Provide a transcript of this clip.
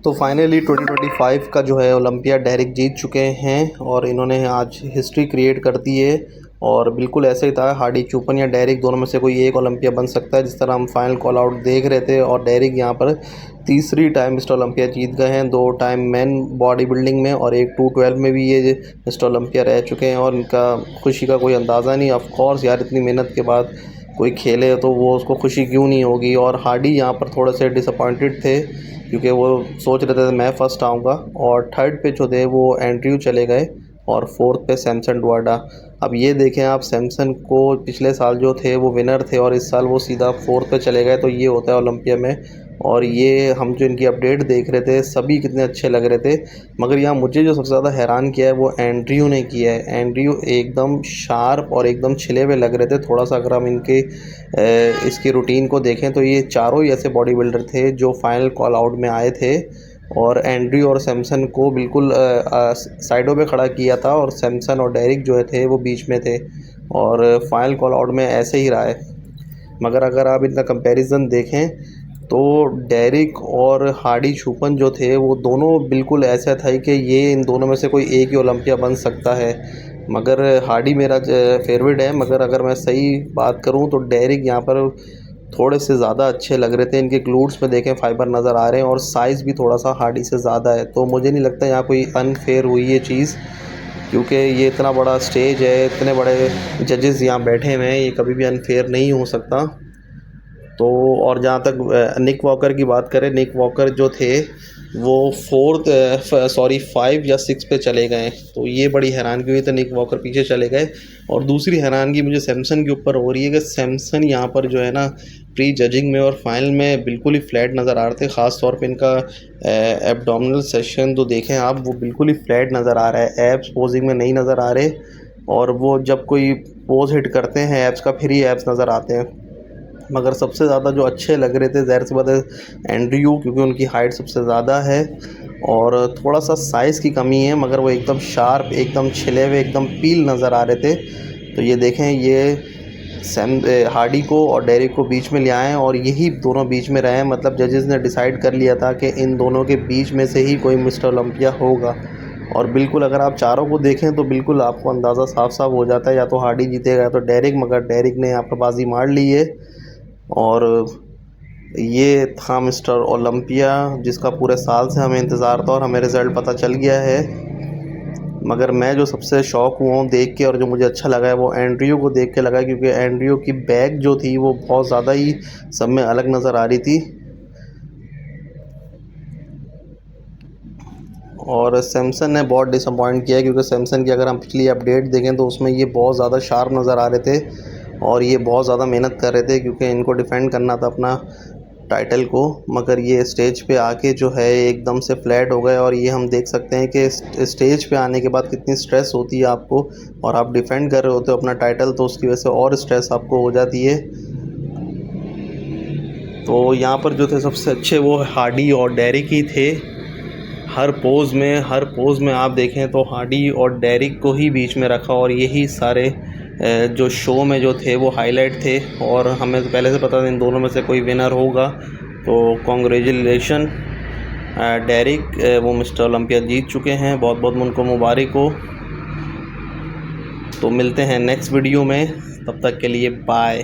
तो फाइनली 2025 का जो है ओलंपिया डेरिक जीत चुके हैं और इन्होंने आज हिस्ट्री क्रिएट कर दी है। और बिल्कुल ऐसे ही था, हार्डी चूपन या डेरिक दोनों में से कोई एक ओलंपिया बन सकता है, जिस तरह हम फाइनल कॉल आउट देख रहे थे। और डेरिक यहाँ पर तीसरी टाइम मिस्टर ओलंपिया जीत गए हैं, 2 टाइम मैन बॉडी बिल्डिंग में और एक 212 में भी ये मिस्टर ओलंपिया रह चुके हैं। और इनका खुशी का कोई अंदाज़ा नहीं। ऑफ कोर्स यार, इतनी मेहनत के बाद कोई खेले तो वो उसको खुशी क्यों नहीं होगी। और हार्डी यहाँ पर थोड़े से डिसअपॉइंटेड थे क्योंकि वो सोच रहे थे मैं फर्स्ट आऊँगा। और थर्ड पे जो थे वो एंड्रयू चले गए और फोर्थ पे सैमसन डुवाडा। अब ये देखें आप, सैमसन को पिछले साल जो थे वो विनर थे और इस साल वो सीधा फोर्थ पे चले गए। तो ये होता है ओलंपिया में। और ये हम जो इनकी अपडेट देख रहे थे सभी कितने अच्छे लग रहे थे, मगर यहाँ मुझे जो सबसे ज़्यादा हैरान किया है वो एंड्रयू ने किया है। एंड्रयू एकदम शार्प और एकदम छिले हुए लग रहे थे। थोड़ा सा अगर हम इनके इसकी रूटीन को देखें तो ये चारों ही ऐसे बॉडी बिल्डर थे जो फाइनल कॉल आउट में आए थे। और एंड्रयू और सैमसन को बिल्कुल साइडों पे खड़ा किया था और सैमसन और डेरिक जो थे वो बीच में थे। और फाइनल कॉल आउट में ऐसे ही रहा है। मगर अगर आप इनका कंपैरिजन देखें तो डेरिक और हार्डी चूपन जो थे वो दोनों बिल्कुल ऐसा था कि ये इन दोनों में से कोई एक ही ओलंपिया बन सकता है। मगर हार्डी मेरा फेवरेट है, मगर अगर मैं सही बात करूं तो डेरिक यहाँ पर थोड़े से ज़्यादा अच्छे लग रहे थे। इनके ग्लूट्स में देखें फाइबर नज़र आ रहे हैं और साइज़ भी थोड़ा सा हार्डी से ज़्यादा है। तो मुझे नहीं लगता यहाँ कोई अनफेयर हुई ये चीज़, क्योंकि ये इतना बड़ा स्टेज है, इतने बड़े जजेस यहाँ बैठे हुए हैं, ये कभी भी अनफेयर नहीं हो सकता। तो और जहाँ तक निक वॉकर की बात करें, निक वॉकर जो थे वो 5 या 6 पे चले गए। तो ये बड़ी हैरानगी हुई, तो निक वॉकर पीछे चले गए। और दूसरी हैरानगी मुझे सैमसन के ऊपर हो रही है कि सैमसन यहाँ पर जो है ना प्री जजिंग में और फाइनल में बिल्कुल ही फ्लैट नज़र आ रहे थे। ख़ास तौर पे इनका एब्डोमिनल सेशन तो देखें आप, वो बिल्कुल ही फ्लैट नज़र आ रहा है, एब्स पोजिंग में नहीं नज़र आ रहे। और वो जब कोई पोज हिट करते हैं एब्स का, फिर ही एब्स नज़र आते हैं। मगर सबसे ज़्यादा जो अच्छे लग रहे थे ज़ाहिर सी बात है एंड्रयू, क्योंकि उनकी हाइट सबसे ज़्यादा है और थोड़ा सा साइज़ की कमी है, मगर वो एकदम शार्प, एकदम छिले हुए, एकदम पील नज़र आ रहे थे। तो ये देखें, ये हार्डी को और डेरिक को बीच में ले आए और यही दोनों बीच में रहे। मतलब जजेस ने डिसाइड कर लिया था कि इन दोनों के बीच में से ही कोई मिस्टर ओलंपिया होगा। और बिल्कुल अगर आप चारों को देखें तो बिल्कुल आपको अंदाज़ा साफ साफ हो जाता है, या तो हार्डी जीतेगा या तो डेरिक। मगर डेरिक ने यहाँ पर बाजी मार ली है और ये था मिस्टर ओलंपिया, जिसका पूरे साल से हमें इंतज़ार था और हमें रिज़ल्ट पता चल गया है। मगर मैं जो सबसे शौक हुआ हूँ देख के और जो मुझे अच्छा लगा है वो एंड्रयू को देख के लगा, क्योंकि एंड्रयू की बैग जो थी वो बहुत ज़्यादा ही सब में अलग नज़र आ रही थी। और सैमसन ने बहुत डिसअपॉइंट किया, क्योंकि सैमसन की अगर हम पिछली अपडेट देखें तो उसमें ये बहुत ज़्यादा शार्प नज़र आ रहे थे और ये बहुत ज़्यादा मेहनत कर रहे थे, क्योंकि इनको डिफेंड करना था अपना टाइटल को। मगर ये स्टेज पे आके जो है एकदम से फ्लैट हो गए। और ये हम देख सकते हैं कि स्टेज पे आने के बाद कितनी स्ट्रेस होती है आपको, और आप डिफेंड कर रहे होते हो अपना टाइटल, तो उसकी वजह से और स्ट्रेस आपको हो जाती है। तो यहाँ पर जो थे सबसे अच्छे वो हार्डी और डेरिक ही थे। हर पोज़ में आप देखें तो हार्डी और डेरिक को ही बीच में रखा और यही सारे जो शो में जो थे वो हाईलाइट थे। और हमें तो पहले से पता था इन दोनों में से कोई विनर होगा। तो कॉन्ग्रेचुलेशन डेरिक, वो मिस्टर ओलंपिया जीत चुके हैं, बहुत बहुत उनको मुबारक हो। तो मिलते हैं नेक्स्ट वीडियो में, तब तक के लिए बाय।